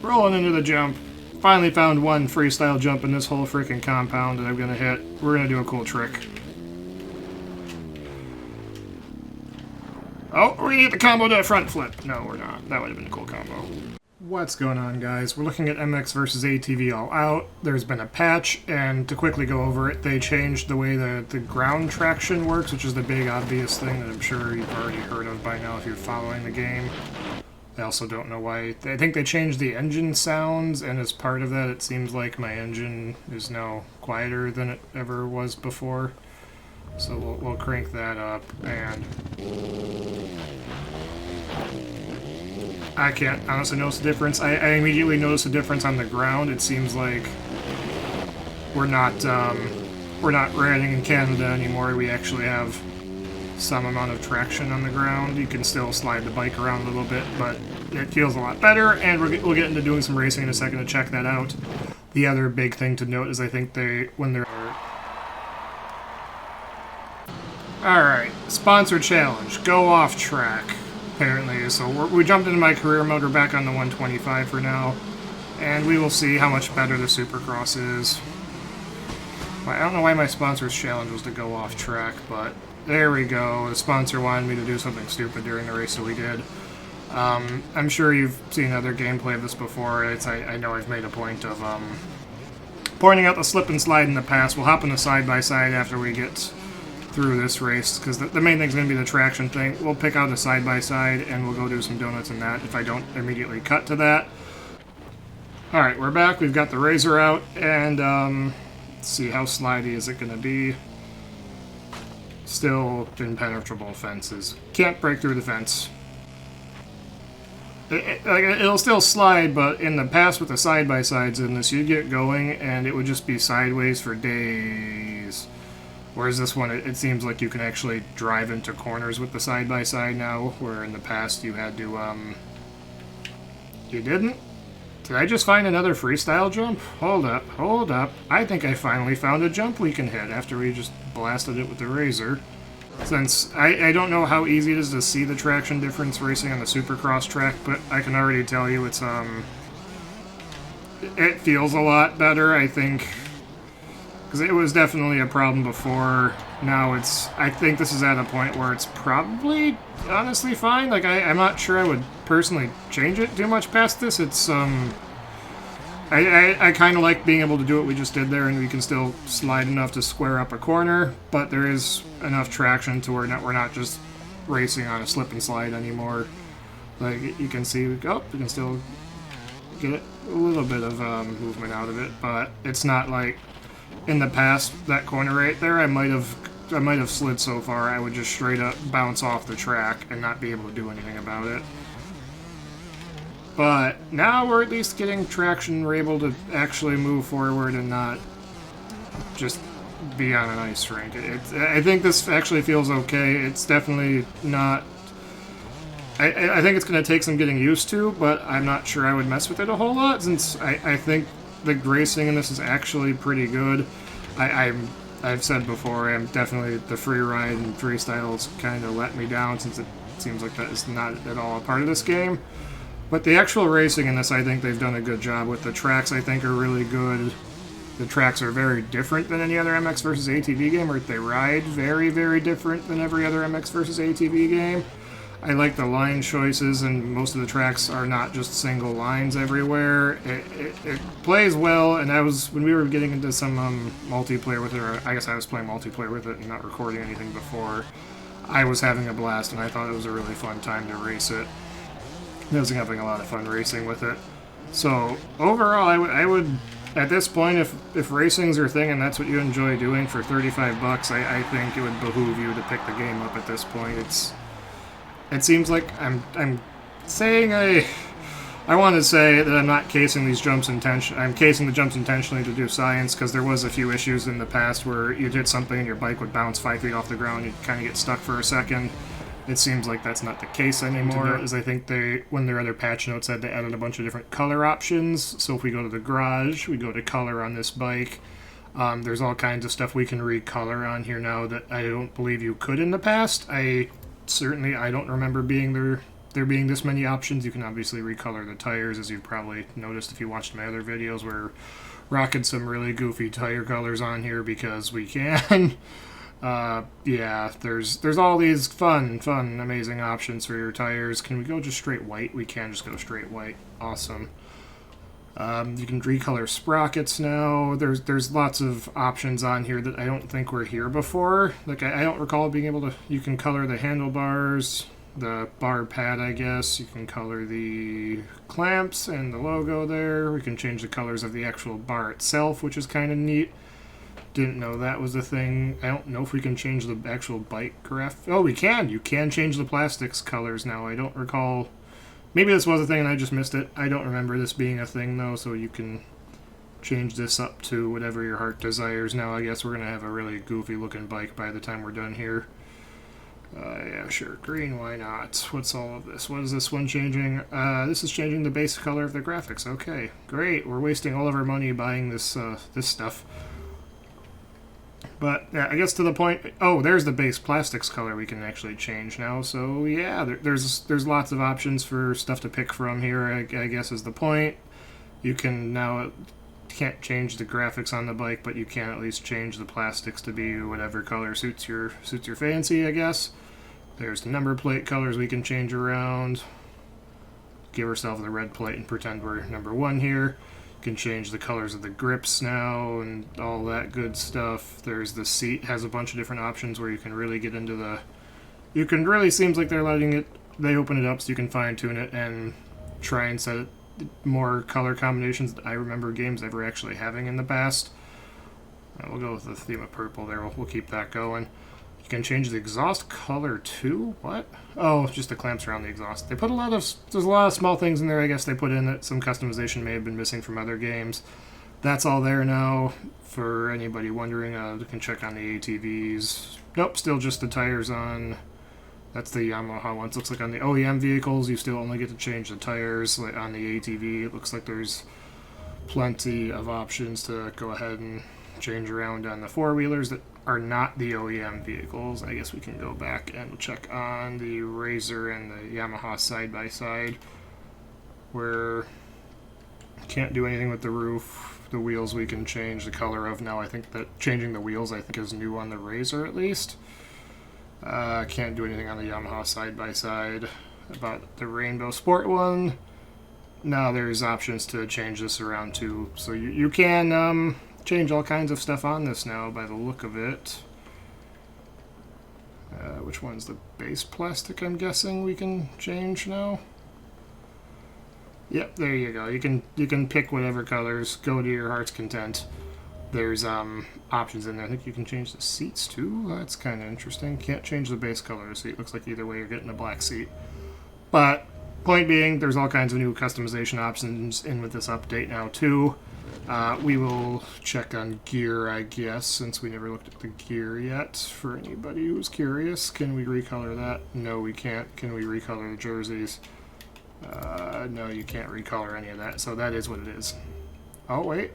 rolling into the jump. Finally found one freestyle jump in this whole freaking compound that I'm gonna hit. We're gonna do a cool trick. Oh, we're gonna get the combo to a front flip. No, we're not. That would have been a cool combo. What's going on, guys? We're looking at MX versus ATV All Out. There's been a patch, and to quickly go over it, they changed the way the ground traction works, which is the big obvious thing that I'm sure you've already heard of by now if you're following the game. I also don't know why. I think they changed the engine sounds, and as part of that, it seems like my engine is now quieter than it ever was before. So we'll crank that up, and I can't honestly notice the difference. I immediately notice a difference on the ground. It seems like we're not riding in Canada anymore. We actually have some amount of traction on the ground. You can still slide the bike around a little bit, but it feels a lot better, and we'll get into doing some racing in a second to check that out. The other big thing to note is I think when they're... Alright, sponsor challenge. Go off track, apparently. So we jumped into my career mode. We're back on the 125 for now, and we will see how much better the Supercross is. I don't know why my sponsor's challenge was to go off track, but there we go. The sponsor wanted me to do something stupid during the race, so we did. I'm sure you've seen other gameplay of this before. I know I've made a point of pointing out the slip and slide in the past. We'll hop in the side-by-side after we get through this race, because the main thing's going to be the traction thing. We'll pick out the side-by-side, and we'll go do some donuts in that if I don't immediately cut to that. Alright, we're back. We've got the Razor out, and let's see, how slidey is it going to be? Still impenetrable fences. Can't break through the fence. It'll still slide, but in the past with the side-by-sides in this, you'd get going, and it would just be sideways for days. Whereas this one, it seems like you can actually drive into corners with the side-by-side now, where in the past you had to, You didn't? Did I just find another freestyle jump? Hold up, hold up. I think I finally found a jump we can hit after we just blasted it with the Razor. Since I don't know how easy it is to see the traction difference racing on the Supercross track, but I can already tell you it's, it feels a lot better, I think. Because it was definitely a problem before. Now I think this is at a point where it's probably honestly fine. Like, I'm not sure I would personally change it too much past this. It's, I kind of like being able to do what we just did there, and we can still slide enough to square up a corner, but there is enough traction to where we're not just racing on a slip and slide anymore. Like, you can see, we can still get a little bit of movement out of it, but it's not like in the past, that corner right there, I might have slid so far I would just straight up bounce off the track and not be able to do anything about it. But now we're at least getting traction. We're able to actually move forward and not just be on an ice rink. I think this actually feels okay. It's definitely not... I think it's going to take some getting used to, but I'm not sure I would mess with it a whole lot, since I think the racing in this is actually pretty good. I've said before, I'm definitely the free ride and freestyles kind of let me down, since it seems like that is not at all a part of this game. But the actual racing in this, I think they've done a good job with. The tracks, I think, are really good. The tracks are very different than any other MX vs. ATV game, or they ride very, very different than every other MX vs. ATV game. I like the line choices, and most of the tracks are not just single lines everywhere. It plays well, and when we were getting into some multiplayer with it, or I guess I was playing multiplayer with it and not recording anything before, I was having a blast, and I thought it was a really fun time to race it. I was having a lot of fun racing with it. So, overall, I would at this point, if racing's your thing and that's what you enjoy doing for 35 bucks, I think it would behoove you to pick the game up at this point. It seems like I'm saying I want to say that I'm not casing these jumps intentionally. I'm casing the jumps intentionally to do science, because there was a few issues in the past where you did something and your bike would bounce 5 feet off the ground, you'd kind of get stuck for a second. It seems like that's not the case anymore, as I think when their other patch notes said, they added a bunch of different color options. So if we go to the garage, we go to color on this bike. There's all kinds of stuff we can recolor on here now that I don't believe you could in the past. I don't remember being there there being this many options, you can obviously recolor the tires, as you've probably noticed if you watched my other videos. We're rocking some really goofy tire colors on here because we can. Yeah, there's all these fun, amazing options for your tires. Can we go just straight white? We can just go straight white. Awesome. You can recolor sprockets now. There's lots of options on here that I don't think were here before. Like, I don't recall being able to... You can color the handlebars, the bar pad, I guess. You can color the clamps and the logo there. We can change the colors of the actual bar itself, which is kind of neat. Didn't know that was a thing. I don't know if we can change the actual bike graph. Oh, we can! You can change the plastics colors now. I don't recall... Maybe this was a thing and I just missed it. I don't remember this being a thing, though, so you can change this up to whatever your heart desires. Now, I guess we're going to have a really goofy-looking bike by the time we're done here. Yeah, sure. Green, why not? What's all of this? What is this one changing? This is changing the base color of the graphics. Okay, great. We're wasting all of our money buying this this stuff. But yeah, I guess to the point. Oh, there's the base plastics color we can actually change now. So yeah, there's lots of options for stuff to pick from here. I guess is the point. You can now can't change the graphics on the bike, but you can at least change the plastics to be whatever color suits your fancy. I guess. There's the number plate colors we can change around. Give ourselves the red plate and pretend we're number 1 here. Can change the colors of the grips now and all that good stuff. There's the seat, has a bunch of different options where you can really get into the... You can really, seems like they're letting it... They open it up so you can fine-tune it and try and set it more color combinations that I remember games ever actually having in the past. We'll go with the theme of purple there. We'll keep that going. You can change the exhaust color too? What? Oh, just the clamps around the exhaust. They put there's a lot of small things in there, I guess they put in that some customization may have been missing from other games. That's all there now. For anybody wondering, you can check on the ATVs. Nope, still just the tires on... That's the Yamaha ones. Looks like on the OEM vehicles, you still only get to change the tires. Like on the ATV, it looks like there's plenty of options to go ahead and change around on the four-wheelers that are not the OEM vehicles. I guess we can go back and check on the Razor and the Yamaha side-by-side, where can't do anything with the roof. The wheels we can change the color of now. I think that changing the wheels, I think, is new on the Razor at least. Can't do anything on the Yamaha side-by-side. About the Rainbow Sport one, now there's options to change this around too. So you can change all kinds of stuff on this now by the look of it. Which one's the base plastic, I'm guessing we can change now? Yep, there you go. You can pick whatever colors, go to your heart's content. There's options in there. I think you can change the seats too. That's kind of interesting. Can't change the base color of the seat. Looks like either way you're getting a black seat. But point being, there's all kinds of new customization options in with this update now too. We will check on gear, I guess, since we never looked at the gear yet. For anybody who's curious, can we recolor that? No, we can't. Can we recolor the jerseys? No, you can't recolor any of that. So that is what it is. Oh, wait.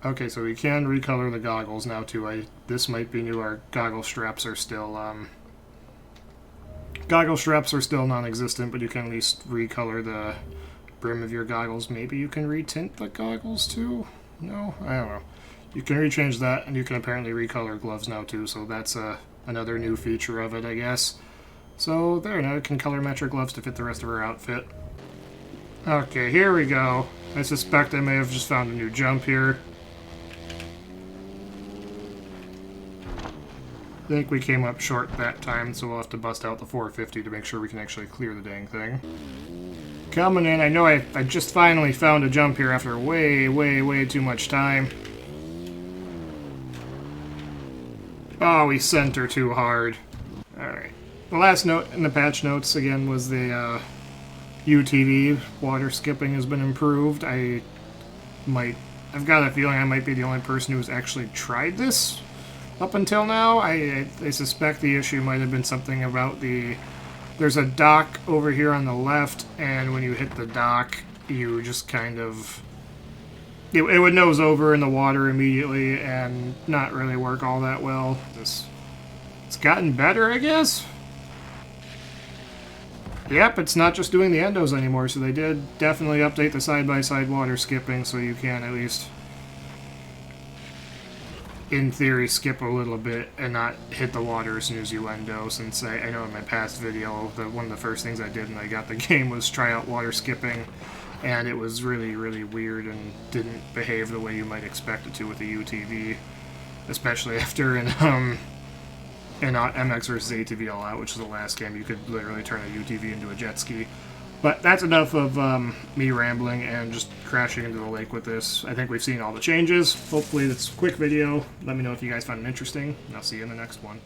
Okay, so we can recolor the goggles now too. This might be new. Our goggle straps are still non-existent, but you can at least recolor the brim of your goggles. Maybe you can retint the goggles too? No? I don't know. You can rechange that, and you can apparently recolor gloves now too, so that's another new feature of it, I guess. So there, now we can color match our gloves to fit the rest of our outfit. Okay, here we go. I suspect I may have just found a new jump here. I think we came up short that time, so we'll have to bust out the 450 to make sure we can actually clear the dang thing. Coming in, I know I just finally found a jump here after way too much time. Oh, we center too hard. Alright. The last note in the patch notes, again, was the UTV. Water skipping has been improved. I've got a feeling I might be the only person who's actually tried this up until now. I suspect the issue might have been something about there's a dock over here on the left, and when you hit the dock, you just kind of... It would nose over in the water immediately and not really work all that well. It's gotten better, I guess? Yep, it's not just doing the endos anymore, so they did definitely update the side-by-side water skipping, so you can at least, in theory, skip a little bit and not hit the water as soon as you endo, since I know in my past video, one of the first things I did when I got the game was try out water skipping, and it was really, really weird and didn't behave the way you might expect it to with the UTV, especially after in MX vs. ATV All Out, which is the last game, you could literally turn a UTV into a jet ski. But that's enough of me rambling and just crashing into the lake with this. I think we've seen all the changes. Hopefully it's a quick video. Let me know if you guys found it interesting, and I'll see you in the next one.